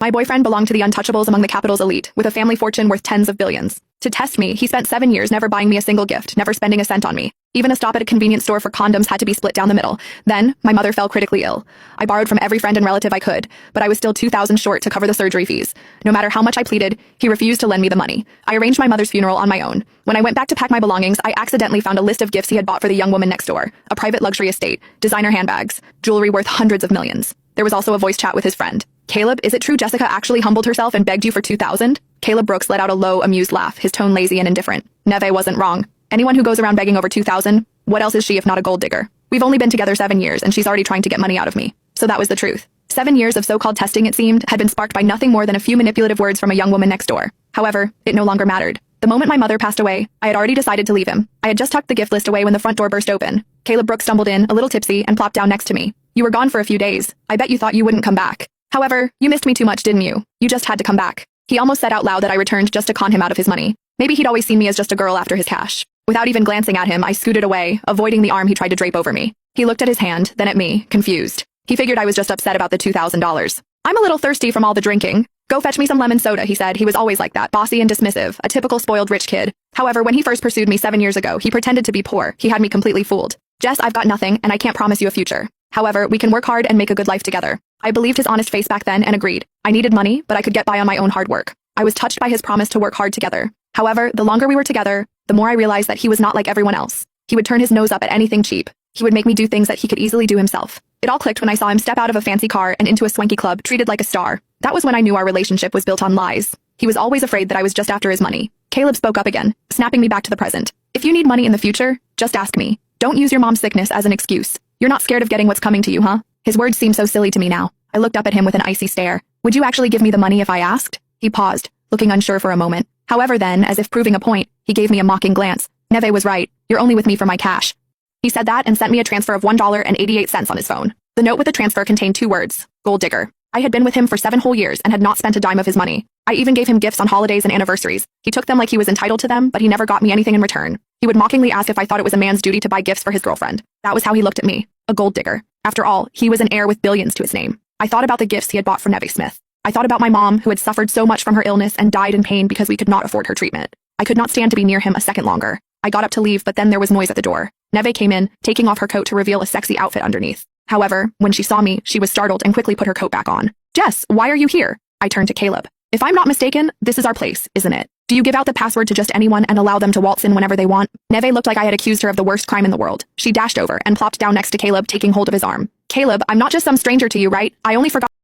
My boyfriend belonged to the untouchables among the capital's elite, with a family fortune worth tens of billions. To test me, he spent 7 years never buying me a single gift, never spending a cent on me. Even a stop at a convenience store for condoms had to be split down the middle. Then, my mother fell critically ill. I borrowed from every friend and relative I could, but I was still $2,000 short to cover the surgery fees. No matter how much I pleaded, he refused to lend me the money. I arranged my mother's funeral on my own. When I went back to pack my belongings, I accidentally found a list of gifts he had bought for the young woman next door. A private luxury estate, designer handbags, jewelry worth hundreds of millions. There was also a voice chat with his friend. Caleb, is it true Jessica actually humbled herself and begged you for $2,000? Caleb Brooks let out a low, amused laugh, his tone lazy and indifferent. Neve wasn't wrong. Anyone who goes around begging over $2,000, what else is she if not a gold digger? We've only been together 7 years and she's already trying to get money out of me. So that was the truth. 7 years of so-called testing, it seemed, had been sparked by nothing more than a few manipulative words from a young woman next door. However, it no longer mattered. The moment my mother passed away, I had already decided to leave him. I had just tucked the gift list away when the front door burst open. Caleb Brooks stumbled in, a little tipsy, and plopped down next to me. You were gone for a few days. I bet you thought you wouldn't come back. However, you missed me too much, didn't you? You just had to come back. He almost said out loud that I returned just to con him out of his money. Maybe he'd always seen me as just a girl after his cash. Without even glancing at him, I scooted away, avoiding the arm he tried to drape over me. He looked at his hand, then at me, confused. He figured I was just upset about the $2,000. I'm a little thirsty from all the drinking. Go fetch me some lemon soda, he said. He was always like that, bossy and dismissive, a typical spoiled rich kid. However, when he first pursued me 7 years ago, he pretended to be poor. He had me completely fooled. Jess, I've got nothing, and I can't promise you a future. However, we can work hard and make a good life together. I believed his honest face back then and agreed. I needed money, but I could get by on my own hard work. I was touched by his promise to work hard together. However, the longer we were together, the more I realized that he was not like everyone else. He would turn his nose up at anything cheap. He would make me do things that he could easily do himself. It all clicked when I saw him step out of a fancy car and into a swanky club, treated like a star. That was when I knew our relationship was built on lies. He was always afraid that I was just after his money. Caleb spoke up again, snapping me back to the present. If you need money in the future, just ask me. Don't use your mom's sickness as an excuse. You're not scared of getting what's coming to you, huh? His words seemed so silly to me now. I looked up at him with an icy stare. Would you actually give me the money if I asked? He paused, looking unsure for a moment. However then, as if proving a point, he gave me a mocking glance. Neve was right. You're only with me for my cash. He said that and sent me a transfer of $1.88 on his phone. The note with the transfer contained 2 words, gold digger. I had been with him for 7 whole years and had not spent a dime of his money. I even gave him gifts on holidays and anniversaries. He took them like he was entitled to them, but he never got me anything in return. He would mockingly ask if I thought it was a man's duty to buy gifts for his girlfriend. That was how he looked at me, a gold digger. After all, he was an heir with billions to his name. I thought about the gifts he had bought for Neve Smith. I thought about my mom, who had suffered so much from her illness and died in pain because we could not afford her treatment. I could not stand to be near him a second longer. I got up to leave, but then there was noise at the door. Neve came in, taking off her coat to reveal a sexy outfit underneath. However, when she saw me, she was startled and quickly put her coat back on. Jess, why are you here? I turned to Caleb. If I'm not mistaken, this is our place, isn't it? Do you give out the password to just anyone and allow them to waltz in whenever they want? Neve looked like I had accused her of the worst crime in the world. She dashed over and plopped down next to Caleb, taking hold of his arm. Caleb, I'm not just some stranger to you, right? I only forgot